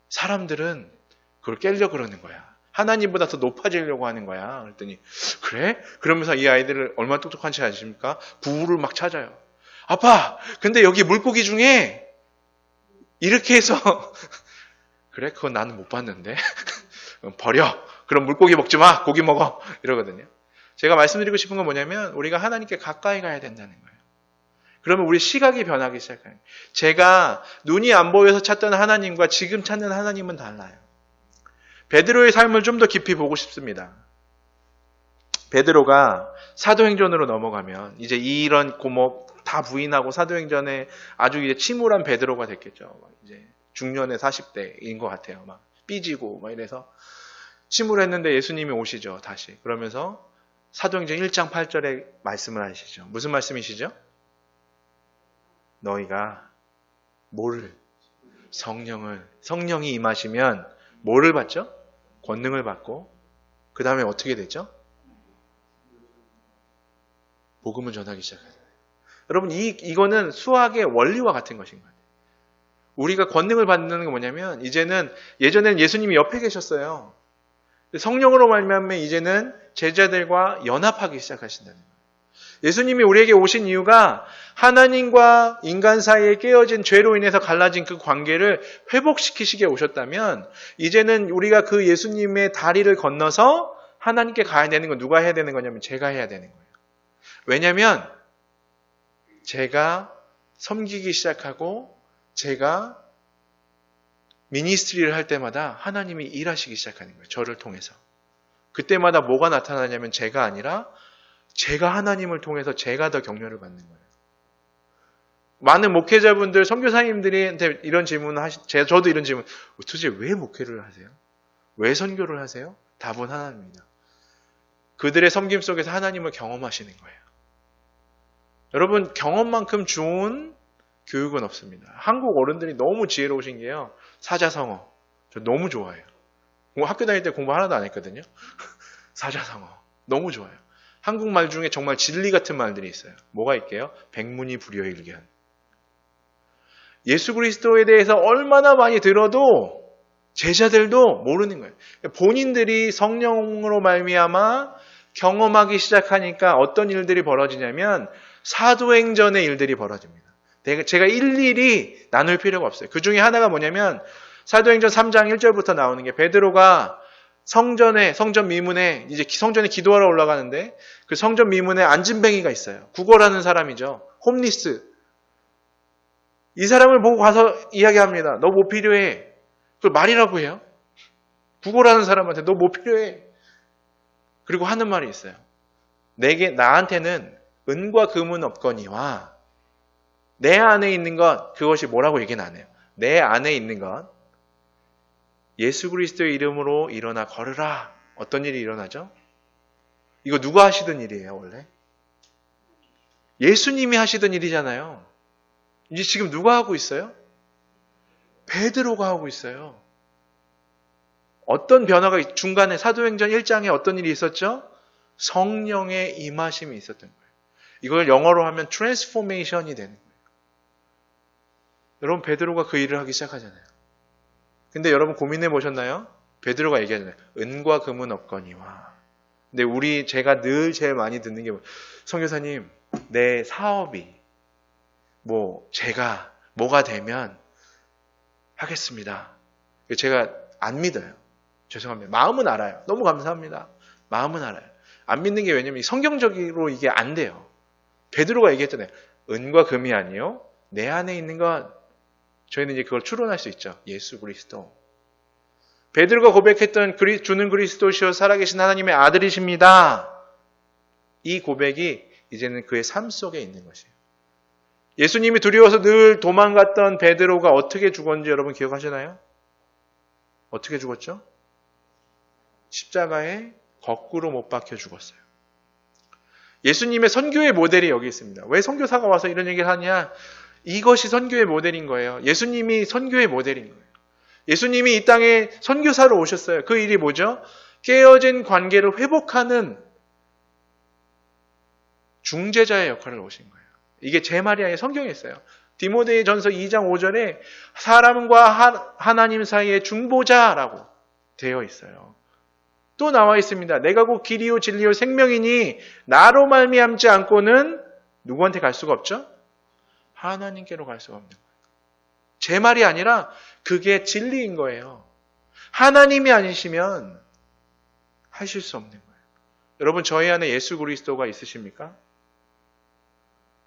B: 사람들은 그걸 깨려고 그러는 거야. 하나님보다 더 높아지려고 하는 거야. 그랬더니 그래? 그러면서 이 아이들을 얼마나 똑똑한지 아십니까? 부부를 막 찾아요. 아빠, 근데 여기 물고기 중에 이렇게 해서 그래? 그건 나는 못 봤는데. 버려. 그럼 물고기 먹지 마. 고기 먹어. 이러거든요. 제가 말씀드리고 싶은 건 뭐냐면 우리가 하나님께 가까이 가야 된다는 거예요. 그러면 우리 시각이 변하기 시작해요. 제가 눈이 안 보여서 찾던 하나님과 지금 찾는 하나님은 달라요. 베드로의 삶을 좀 더 깊이 보고 싶습니다. 베드로가 사도행전으로 넘어가면 이제 이런 고목 다 부인하고 사도행전에 아주 이제 침울한 베드로가 됐겠죠. 이제 중년의 40대인 것 같아요. 막 삐지고 막 이래서 침울했는데 예수님이 오시죠. 다시. 그러면서 사도행전 1장 8절에 말씀을 하시죠. 무슨 말씀이시죠? 너희가 성령이 임하시면 뭐를 받죠? 권능을 받고 그 다음에 어떻게 되죠? 복음을 전하기 시작해요. 여러분, 이거는 수학의 원리와 같은 것인 거예요. 우리가 권능을 받는 건 뭐냐면 이제는 예전에는 예수님이 옆에 계셨어요. 성령으로 말미암아 이제는 제자들과 연합하기 시작하신다는 거예요. 예수님이 우리에게 오신 이유가 하나님과 인간 사이에 깨어진 죄로 인해서 갈라진 그 관계를 회복시키시게 오셨다면 이제는 우리가 그 예수님의 다리를 건너서 하나님께 가야 되는 건 누가 해야 되는 거냐면 제가 해야 되는 거예요. 왜냐하면 제가 섬기기 시작하고 제가 미니스트리를 할 때마다 하나님이 일하시기 시작하는 거예요. 저를 통해서. 그때마다 뭐가 나타나냐면 제가 아니라 제가 하나님을 통해서 제가 더 격려를 받는 거예요. 많은 목회자분들, 선교사님들한테 이런 질문을 저도 이런 질문, 도대체 왜 목회를 하세요? 왜 선교를 하세요? 답은 하나입니다. 그들의 섬김 속에서 하나님을 경험하시는 거예요. 여러분, 경험만큼 좋은 교육은 없습니다. 한국 어른들이 너무 지혜로우신 게요. 사자성어. 저 너무 좋아해요. 학교 다닐 때 공부 하나도 안 했거든요. 사자성어. 너무 좋아요. 한국말 중에 정말 진리 같은 말들이 있어요. 뭐가 있게요? 백문이 불여일견. 예수 그리스도에 대해서 얼마나 많이 들어도 제자들도 모르는 거예요. 본인들이 성령으로 말미암아 경험하기 시작하니까 어떤 일들이 벌어지냐면 사도행전의 일들이 벌어집니다. 제가 일일이 나눌 필요가 없어요. 그 중에 하나가 뭐냐면 사도행전 3장 1절부터 나오는 게 베드로가 성전 미문에 이제 성전에 기도하러 올라가는데 그 성전 미문에 안진뱅이가 있어요. 구걸하는 사람이죠. 홈리스. 이 사람을 보고 가서 이야기합니다. 너 뭐 필요해? 그걸 말이라고 해요. 구걸하는 사람한테 너 뭐 필요해? 그리고 하는 말이 있어요. 나한테는 은과 금은 없거니와 내 안에 있는 것, 그것이 뭐라고 얘기는 안 해요. 내 안에 있는 것, 예수 그리스도의 이름으로 일어나 걸으라. 어떤 일이 일어나죠? 이거 누가 하시던 일이에요, 원래? 예수님이 하시던 일이잖아요. 이제 지금 누가 하고 있어요? 베드로가 하고 있어요. 어떤 변화가 중간에 사도행전 1장에 어떤 일이 있었죠? 성령의 임하심이 있었던 거예요. 이걸 영어로 하면 트랜스포메이션이 되는 거예요. 여러분, 베드로가 그 일을 하기 시작하잖아요. 근데 여러분 고민해 보셨나요? 베드로가 얘기하잖아요. 은과 금은 없거니와. 근데 제가 늘 제일 많이 듣는 게 선교사님, 내 사업이 제가 뭐가 되면 하겠습니다. 제가 안 믿어요. 죄송합니다. 마음은 알아요. 너무 감사합니다. 마음은 알아요. 안 믿는 게 왜냐면 성경적으로 이게 안 돼요. 베드로가 얘기했잖아요. 은과 금이 아니요. 내 안에 있는 건 저희는 이제 그걸 추론할 수 있죠. 예수 그리스도. 베드로가 고백했던 주는 그리스도시요 살아계신 하나님의 아들이십니다. 이 고백이 이제는 그의 삶 속에 있는 것이에요. 예수님이 두려워서 늘 도망갔던 베드로가 어떻게 죽었는지 여러분 기억하시나요? 어떻게 죽었죠? 십자가에 거꾸로 못 박혀 죽었어요. 예수님의 선교의 모델이 여기 있습니다. 왜 선교사가 와서 이런 얘기를 하냐? 이것이 선교의 모델인 거예요. 예수님이 선교의 모델인 거예요. 예수님이 이 땅에 선교사로 오셨어요. 그 일이 뭐죠? 깨어진 관계를 회복하는 중재자의 역할을 오신 거예요. 이게 제 말이 아니라 성경에 있어요. 디모데 전서 2장 5절에 사람과 하나님 사이의 중보자라고 되어 있어요. 또 나와 있습니다. 내가 곧 길이요 진리요 생명이니 나로 말미암지 않고는 누구한테 갈 수가 없죠? 하나님께로 갈 수가 없는 거예요. 제 말이 아니라 그게 진리인 거예요. 하나님이 아니시면 하실 수 없는 거예요. 여러분, 저희 안에 예수 그리스도가 있으십니까?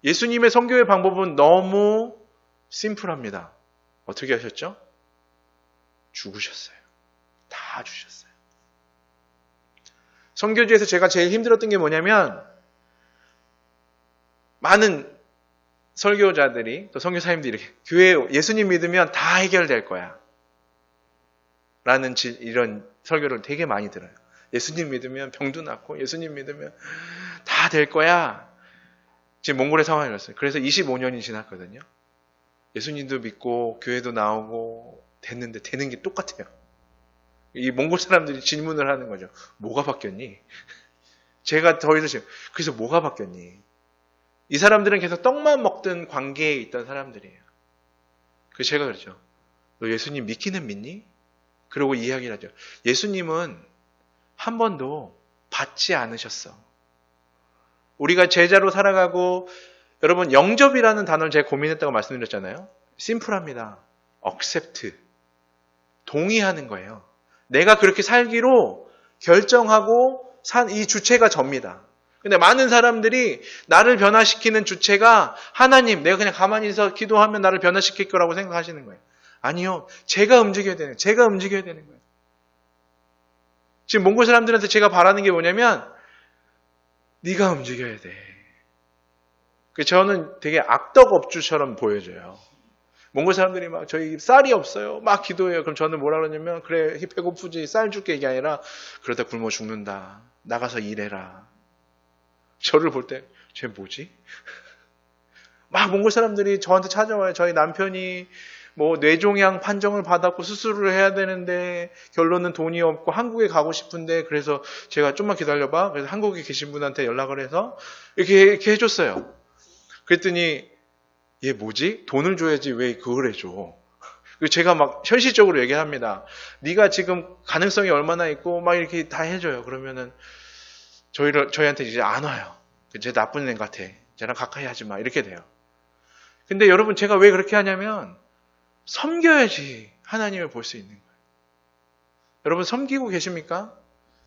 B: 예수님의 선교의 방법은 너무 심플합니다. 어떻게 하셨죠? 죽으셨어요. 다 주셨어요. 선교지에서 제가 제일 힘들었던 게 뭐냐면 많은 설교자들이 또 선교사님들이 교회 예수님 믿으면 다 해결될 거야 라는 이런 설교를 되게 많이 들어요. 예수님 믿으면 병도 낫고 예수님 믿으면 다 될 거야. 지금 몽골의 상황이 그랬어요. 그래서 25년이 지났거든요. 예수님도 믿고 교회도 나오고 됐는데 되는 게 똑같아요. 이 몽골 사람들이 질문을 하는 거죠. 뭐가 바뀌었니? 제가 더 이상 그래서 뭐가 바뀌었니? 이 사람들은 계속 떡만 먹던 관계에 있던 사람들이에요. 그래서 제가 그랬죠. 너 예수님 믿기는 믿니? 그러고 이야기를 하죠. 예수님은 한 번도 받지 않으셨어. 우리가 제자로 살아가고 여러분 영접이라는 단어를 제가 고민했다고 말씀드렸잖아요. 심플합니다. accept. 동의하는 거예요. 내가 그렇게 살기로 결정하고 산 이 주체가 접니다. 근데 많은 사람들이 나를 변화시키는 주체가 하나님, 내가 그냥 가만히 있어 기도하면 나를 변화시킬 거라고 생각하시는 거예요. 아니요. 제가 움직여야 되는 거예요. 지금 몽골 사람들한테 제가 바라는 게 뭐냐면 네가 움직여야 돼. 저는 되게 악덕업주처럼 보여져요. 몽골 사람들이 막 저희 쌀이 없어요. 막 기도해요. 그럼 저는 뭐라 그러냐면 그래 배고프지 쌀 줄게 이게 아니라 그러다 굶어 죽는다. 나가서 일해라. 저를 볼 때 쟤 뭐지? 막 몽골 사람들이 저한테 찾아와요. 저희 남편이 뭐 뇌종양 판정을 받았고 수술을 해야 되는데 결론은 돈이 없고 한국에 가고 싶은데 그래서 제가 좀만 기다려봐. 그래서 한국에 계신 분한테 연락을 해서 이렇게 해줬어요. 그랬더니 얘 뭐지? 돈을 줘야지 왜 그걸 해줘? 제가 막 현실적으로 얘기합니다. 네가 지금 가능성이 얼마나 있고 막 이렇게 다 해줘요. 그러면은 저희한테 이제 안 와요. 쟤 나쁜 애 같아. 쟤랑 가까이 하지 마. 이렇게 돼요. 근데 여러분 제가 왜 그렇게 하냐면 섬겨야지 하나님을 볼 수 있는 거예요. 여러분 섬기고 계십니까?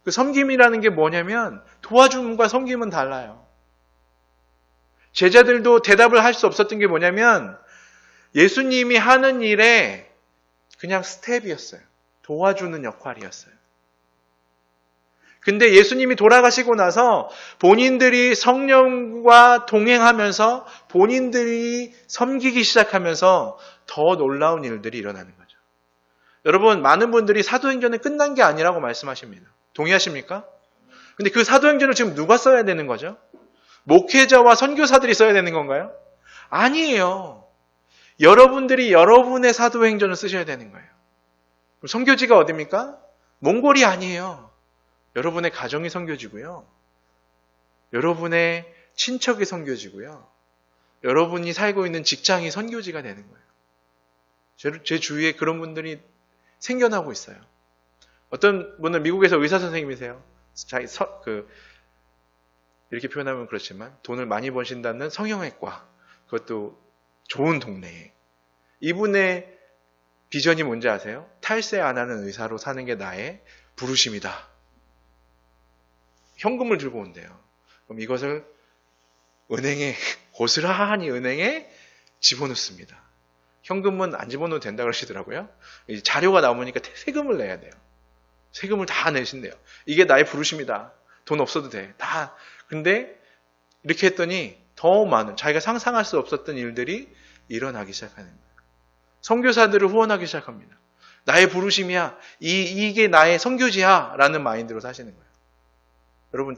B: 그 섬김이라는 게 뭐냐면 도와줌과 섬김은 달라요. 제자들도 대답을 할 수 없었던 게 뭐냐면 예수님이 하는 일에 그냥 스텝이었어요. 도와주는 역할이었어요. 근데 예수님이 돌아가시고 나서 본인들이 성령과 동행하면서 본인들이 섬기기 시작하면서 더 놀라운 일들이 일어나는 거죠. 여러분 많은 분들이 사도행전은 끝난 게 아니라고 말씀하십니다. 동의하십니까? 근데 그 사도행전을 지금 누가 써야 되는 거죠? 목회자와 선교사들이 써야 되는 건가요? 아니에요. 여러분들이 여러분의 사도행전을 쓰셔야 되는 거예요. 그럼 선교지가 어디입니까? 몽골이 아니에요. 여러분의 가정이 선교지고요. 여러분의 친척이 선교지고요. 여러분이 살고 있는 직장이 선교지가 되는 거예요. 제 주위에 그런 분들이 생겨나고 있어요. 어떤 분은 미국에서 의사 선생님이세요. 이렇게 표현하면 그렇지만 돈을 많이 버신다는 성형외과, 그것도 좋은 동네에. 이분의 비전이 뭔지 아세요? 탈세 안 하는 의사로 사는 게 나의 부르심이다. 현금을 들고 온대요. 그럼 이것을 고스란히 은행에 집어넣습니다. 현금은 안 집어넣어도 된다 그러시더라고요. 자료가 나오니까 세금을 내야 돼요. 세금을 다 내신대요. 이게 나의 부르심이다. 돈 없어도 돼. 다. 근데 이렇게 했더니 더 많은 자기가 상상할 수 없었던 일들이 일어나기 시작하는 거예요. 선교사들을 후원하기 시작합니다. 나의 부르심이야. 이게 나의 선교지야. 라는 마인드로 사시는 거예요. 여러분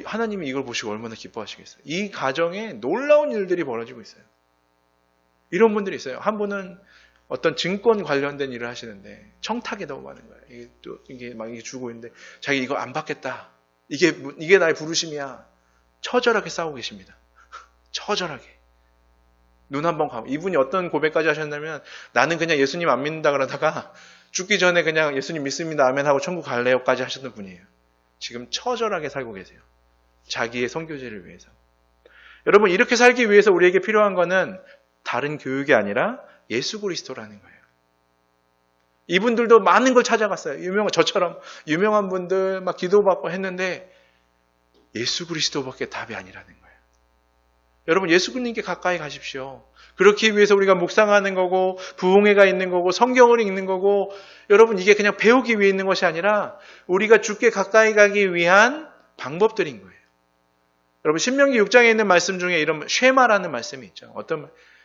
B: 하나님이 이걸 보시고 얼마나 기뻐하시겠어요. 이 가정에 놀라운 일들이 벌어지고 있어요. 이런 분들이 있어요. 한 분은 어떤 증권 관련된 일을 하시는데 청탁이 너무 많은 거예요. 이게 막 주고 있는데 자기 이거 안 받겠다. 이게 나의 부르심이야. 처절하게 싸우고 계십니다. 처절하게. 눈 한번 감고. 이분이 어떤 고백까지 하셨냐면 나는 그냥 예수님 안 믿는다 그러다가 죽기 전에 그냥 예수님 믿습니다. 아멘 하고 천국 갈래요까지 하셨던 분이에요. 지금 처절하게 살고 계세요. 자기의 선교지를 위해서. 여러분 이렇게 살기 위해서 우리에게 필요한 거는 다른 교육이 아니라 예수 그리스도라는 거예요. 이분들도 많은 걸 찾아갔어요. 저처럼 유명한 분들 막 기도받고 했는데 예수 그리스도밖에 답이 아니라는 거예요. 여러분 예수 그리스도님께 가까이 가십시오. 그렇기 위해서 우리가 묵상하는 거고 부흥회가 있는 거고 성경을 읽는 거고 여러분 이게 그냥 배우기 위해 있는 것이 아니라 우리가 주께 가까이 가기 위한 방법들인 거예요. 여러분 신명기 6장에 있는 말씀 중에 이런 쉐마라는 말씀이 있죠.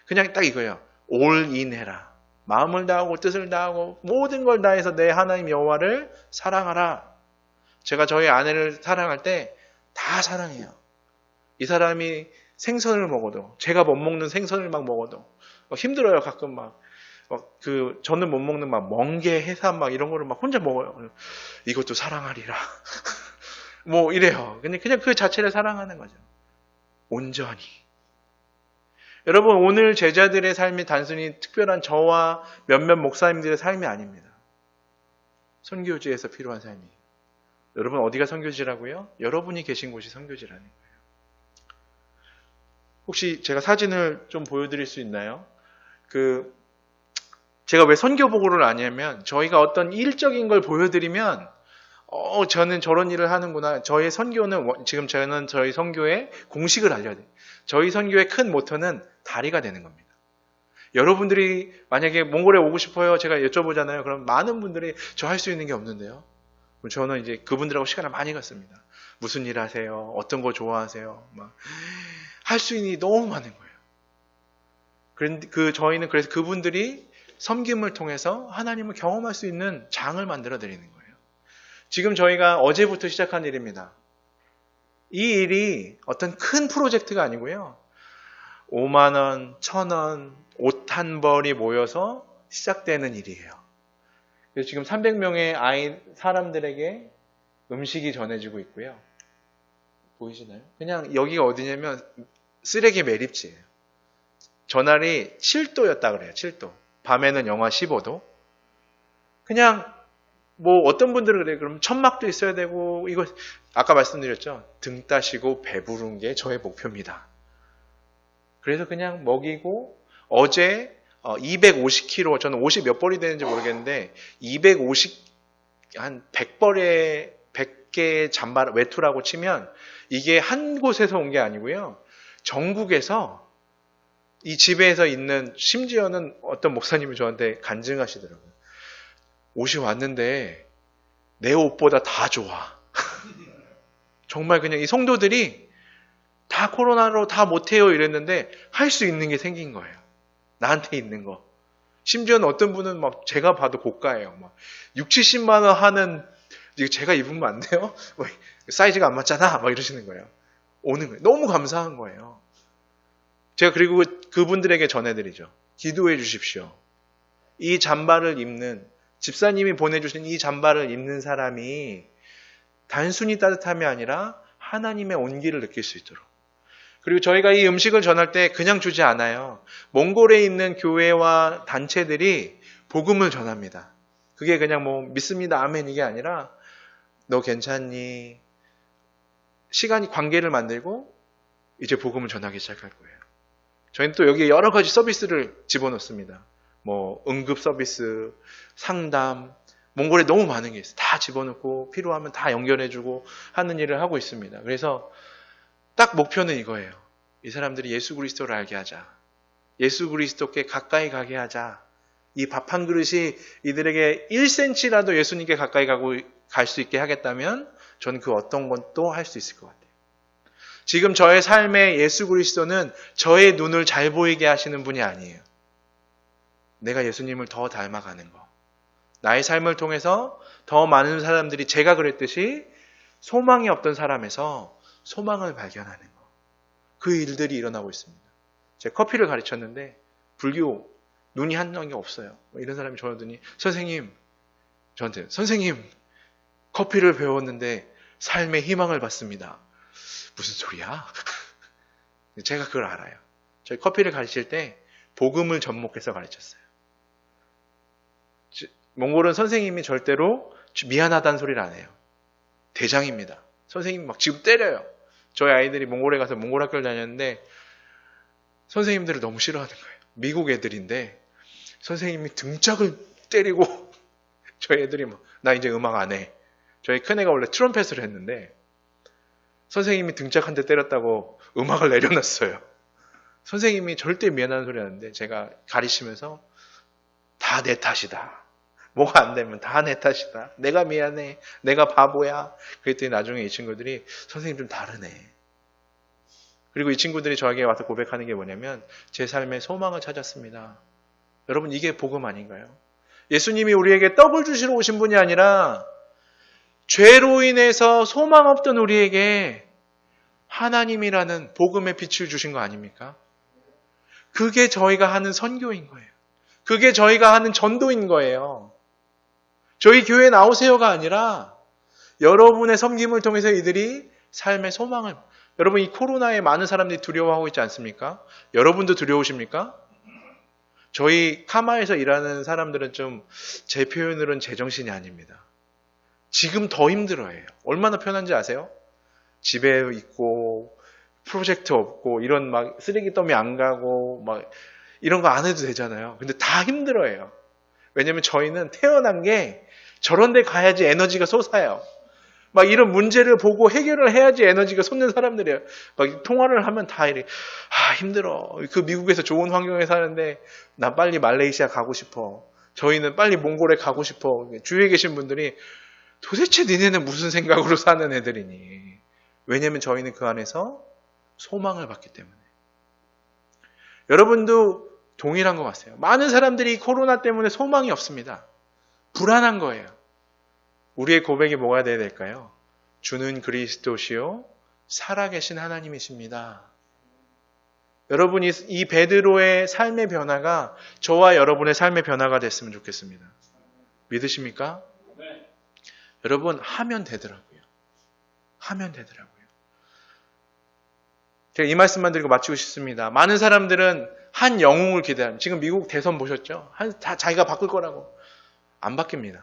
B: 그냥 딱 이거예요. 올인해라. 마음을 다하고 뜻을 다하고 모든 걸 다해서 내 하나님 여호와를 사랑하라. 제가 저희 아내를 사랑할 때 다 사랑해요. 이 사람이 생선을 먹어도 제가 못 먹는 생선을 막 먹어도 힘들어요. 가끔 저는 못 먹는 멍게, 해삼 이런 거를 혼자 먹어요. 이것도 사랑하리라. 뭐 이래요. 근데 그냥 그 자체를 사랑하는 거죠. 온전히. 여러분 오늘 제자들의 삶이 단순히 특별한 저와 몇몇 목사님들의 삶이 아닙니다. 선교지에서 필요한 삶이에요. 여러분 어디가 선교지라고요? 여러분이 계신 곳이 선교지라는 거예요. 혹시 제가 사진을 좀 보여드릴 수 있나요? 제가 왜 선교 보고를 하냐면 저희가 어떤 일적인 걸 보여드리면 저는 저런 일을 하는구나. 저희 선교는 지금 저는 저희 선교의 공식을 알려야 돼요. 저희 선교의 큰 모토는 다리가 되는 겁니다. 여러분들이 만약에 몽골에 오고 싶어요. 제가 여쭤보잖아요. 그럼 많은 분들이 저 할 수 있는 게 없는데요. 저는 이제 그분들하고 시간을 많이 갖습니다. 무슨 일 하세요? 어떤 거 좋아하세요? 할 수 있는 일이 너무 많은 거예요. 저희는 그래서 그분들이 섬김을 통해서 하나님을 경험할 수 있는 장을 만들어 드리는 거예요. 지금 저희가 어제부터 시작한 일입니다. 이 일이 어떤 큰 프로젝트가 아니고요. 5만 원, 1,000원, 옷 한 벌이 모여서 시작되는 일이에요. 그래서 지금 300명의 사람들에게 음식이 전해지고 있고요. 보이시나요? 그냥 여기가 어디냐면 쓰레기 매립지예요. 전날이 7도였다 그래요. 7도. 밤에는 영하 15도. 그냥 어떤 분들은 그래요. 그럼 천막도 있어야 되고 이거 아까 말씀드렸죠. 등 따시고 배부른 게 저의 목표입니다. 그래서 그냥 먹이고 어제 250kg 저는 옷이 몇 벌이 되는지 모르겠는데 250한 100벌에 100개의 잠바 외투라고 치면 이게 한 곳에서 온 게 아니고요. 전국에서 이 집에서 있는 심지어는 어떤 목사님이 저한테 간증하시더라고요. 옷이 왔는데 내 옷보다 다 좋아. 정말 그냥 이 성도들이 다 코로나로 다 못해요 이랬는데 할 수 있는 게 생긴 거예요. 나한테 있는 거. 심지어는 어떤 분은 막 제가 봐도 고가예요. 막 6, 70만 원 하는 이거 제가 입으면 안 돼요? 사이즈가 안 맞잖아. 막 이러시는 거예요. 오는 거예요. 너무 감사한 거예요. 제가 그리고 그분들에게 전해드리죠. 기도해 주십시오. 이 잠바를 입는 집사님이 보내주신 이 잠바를 입는 사람이 단순히 따뜻함이 아니라 하나님의 온기를 느낄 수 있도록. 그리고 저희가 이 음식을 전할 때 그냥 주지 않아요. 몽골에 있는 교회와 단체들이 복음을 전합니다. 그게 그냥 믿습니다. 아멘 이게 아니라 너 괜찮니? 시간이 관계를 만들고 이제 복음을 전하기 시작할 거예요. 저희는 또 여기에 여러 가지 서비스를 집어넣습니다. 응급 서비스, 상담, 몽골에 너무 많은 게 있어요. 다 집어넣고 필요하면 다 연결해주고 하는 일을 하고 있습니다. 그래서 딱 목표는 이거예요. 이 사람들이 예수 그리스도를 알게 하자. 예수 그리스도께 가까이 가게 하자. 이 밥 한 그릇이 이들에게 1cm라도 예수님께 가까이 갈 수 있게 하겠다면 저는 그 어떤 것도 할 수 있을 것 같아요. 지금 저의 삶에 예수 그리스도는 저의 눈을 잘 보이게 하시는 분이 아니에요. 내가 예수님을 더 닮아가는 거. 나의 삶을 통해서 더 많은 사람들이 제가 그랬듯이 소망이 없던 사람에서 소망을 발견하는 거. 그 일들이 일어나고 있습니다. 제가 커피를 가르쳤는데 불교 눈이 한 명이 없어요. 이런 사람이 저러더니 저한테 선생님 커피를 배웠는데 삶의 희망을 받습니다. 무슨 소리야? 제가 그걸 알아요. 저희 커피를 가르칠 때 복음을 접목해서 가르쳤어요. 몽골은 선생님이 절대로 미안하다는 소리를 안 해요. 대장입니다. 선생님이 막 지금 때려요. 저희 아이들이 몽골에 가서 몽골 학교를 다녔는데 선생님들을 너무 싫어하는 거예요. 미국 애들인데 선생님이 등짝을 때리고 저희 애들이 나 이제 음악 안 해. 저희 큰애가 원래 트럼펫을 했는데 선생님이 등짝 한 대 때렸다고 음악을 내려놨어요. 선생님이 절대 미안한 소리 하는데 제가 가르치면서 다 내 탓이다. 뭐가 안 되면 다 내 탓이다. 내가 미안해. 내가 바보야. 그랬더니 나중에 이 친구들이 선생님 좀 다르네. 그리고 이 친구들이 저에게 와서 고백하는 게 뭐냐면 제 삶에 소망을 찾았습니다. 여러분 이게 복음 아닌가요? 예수님이 우리에게 떡을 주시러 오신 분이 아니라 죄로 인해서 소망 없던 우리에게 하나님이라는 복음의 빛을 주신 거 아닙니까? 그게 저희가 하는 선교인 거예요. 그게 저희가 하는 전도인 거예요. 저희 교회에 나오세요가 아니라 여러분의 섬김을 통해서 이들이 삶의 소망을, 여러분 이 코로나에 많은 사람들이 두려워하고 있지 않습니까? 여러분도 두려우십니까? 저희 카마에서 일하는 사람들은 좀 제 표현으로는 제정신이 아닙니다. 지금 더 힘들어해요. 얼마나 편한지 아세요? 집에 있고 프로젝트 없고 이런 막 쓰레기 더미 안 가고 막 이런 거 안 해도 되잖아요. 근데 다 힘들어해요. 왜냐면 저희는 태어난 게 저런 데 가야지 에너지가 솟아요. 막 이런 문제를 보고 해결을 해야지 에너지가 솟는 사람들이에요. 막 통화를 하면 다 이래. 힘들어. 그 미국에서 좋은 환경에 사는데 나 빨리 말레이시아 가고 싶어. 저희는 빨리 몽골에 가고 싶어. 주위에 계신 분들이 도대체 니네는 무슨 생각으로 사는 애들이니? 왜냐면 저희는 그 안에서 소망을 받기 때문에. 여러분도 동일한 것 같아요. 많은 사람들이 코로나 때문에 소망이 없습니다. 불안한 거예요. 우리의 고백이 뭐가 되어야 될까요? 주는 그리스도시요 살아계신 하나님이십니다. 여러분이 이 베드로의 삶의 변화가 저와 여러분의 삶의 변화가 됐으면 좋겠습니다. 믿으십니까? 네. 여러분 하면 되더라고요. 하면 되더라고요. 제가 이 말씀만 드리고 마치고 싶습니다. 많은 사람들은 한 영웅을 기대합니다. 지금 미국 대선 보셨죠? 다 자기가 바꿀 거라고. 안 바뀝니다.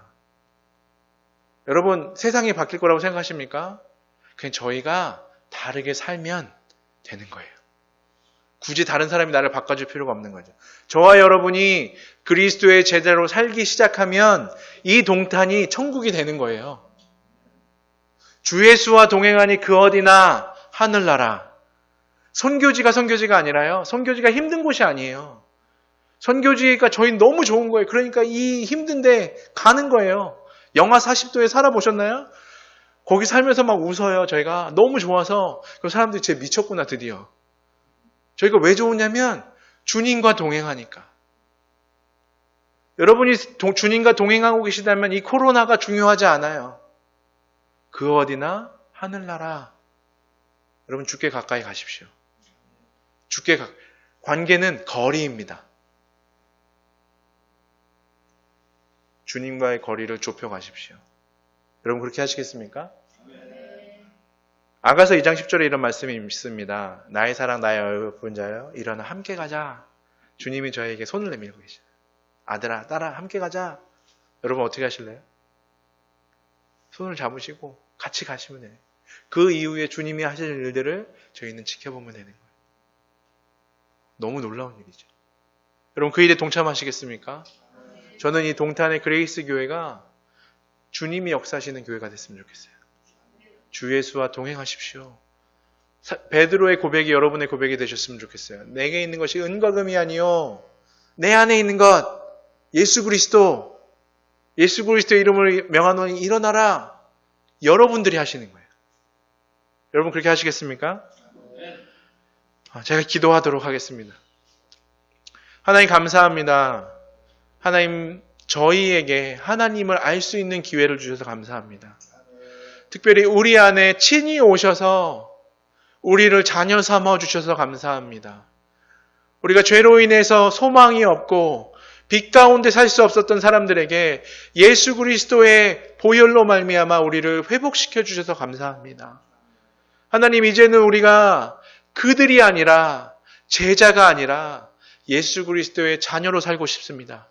B: 여러분 세상이 바뀔 거라고 생각하십니까? 그냥 저희가 다르게 살면 되는 거예요. 굳이 다른 사람이 나를 바꿔줄 필요가 없는 거죠. 저와 여러분이 그리스도의 제자로 살기 시작하면 이 동탄이 천국이 되는 거예요. 주 예수와 동행하니 그 어디나 하늘나라. 선교지가 선교지가 아니라요. 선교지가 힘든 곳이 아니에요. 선교지가 저희는 너무 좋은 거예요. 그러니까 이 힘든데 가는 거예요. 영하 40도에 살아보셨나요? 거기 살면서 막 웃어요. 저희가 너무 좋아서 그 사람들이 진짜 미쳤구나 드디어. 저희가 왜 좋으냐면 주님과 동행하니까. 여러분이 주님과 동행하고 계시다면 이 코로나가 중요하지 않아요. 그 어디나 하늘나라. 여러분 주께 가까이 가십시오. 관계는 거리입니다. 주님과의 거리를 좁혀 가십시오. 여러분 그렇게 하시겠습니까? 아가서 2장 10절에 이런 말씀이 있습니다. 나의 사랑 나의 어여쁜 자여 일어나 함께 가자. 주님이 저에게 손을 내밀고 계시죠. 아들아 딸아 함께 가자. 여러분 어떻게 하실래요? 손을 잡으시고 같이 가시면 돼요. 그 이후에 주님이 하실 일들을 저희는 지켜보면 되는 거예요. 너무 놀라운 일이죠. 여러분 그 일에 동참하시겠습니까? 저는 이 동탄의 그레이스 교회가 주님이 역사하시는 교회가 됐으면 좋겠어요. 주 예수와 동행하십시오. 베드로의 고백이 여러분의 고백이 되셨으면 좋겠어요. 내게 있는 것이 은과 금이 아니요 내 안에 있는 것 예수 그리스도의 이름을 명하노니 일어나라. 여러분들이 하시는 거예요. 여러분 그렇게 하시겠습니까? 제가 기도하도록 하겠습니다. 하나님 감사합니다. 하나님 저희에게 하나님을 알 수 있는 기회를 주셔서 감사합니다. 특별히 우리 안에 친히 오셔서 우리를 자녀 삼아 주셔서 감사합니다. 우리가 죄로 인해서 소망이 없고 빛 가운데 살 수 없었던 사람들에게 예수 그리스도의 보혈로 말미암아 우리를 회복시켜 주셔서 감사합니다. 하나님 이제는 우리가 그들이 아니라 제자가 아니라 예수 그리스도의 자녀로 살고 싶습니다.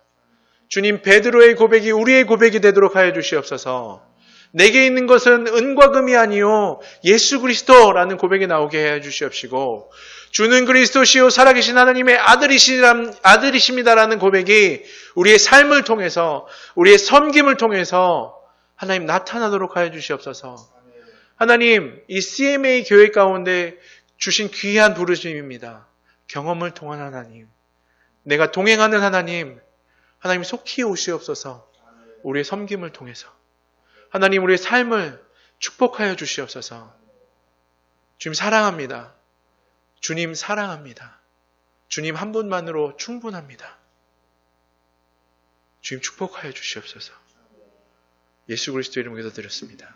B: 주님 베드로의 고백이 우리의 고백이 되도록 하여 주시옵소서. 내게 있는 것은 은과 금이 아니요 예수 그리스도라는 고백이 나오게 해 주시옵시고 주는 그리스도시요 살아계신 하나님의 아들이십니다라는 고백이 우리의 삶을 통해서 우리의 섬김을 통해서 하나님 나타나도록 하여 주시옵소서. 하나님 이 CMA 교회 가운데 주신 귀한 부르심입니다. 경험을 통한 하나님, 내가 동행하는 하나님, 하나님 속히 오시옵소서. 우리의 섬김을 통해서 하나님 우리의 삶을 축복하여 주시옵소서. 주님 사랑합니다. 주님 사랑합니다. 주님 한 분만으로 충분합니다. 주님 축복하여 주시옵소서. 예수 그리스도 이름으로 기도드렸습니다.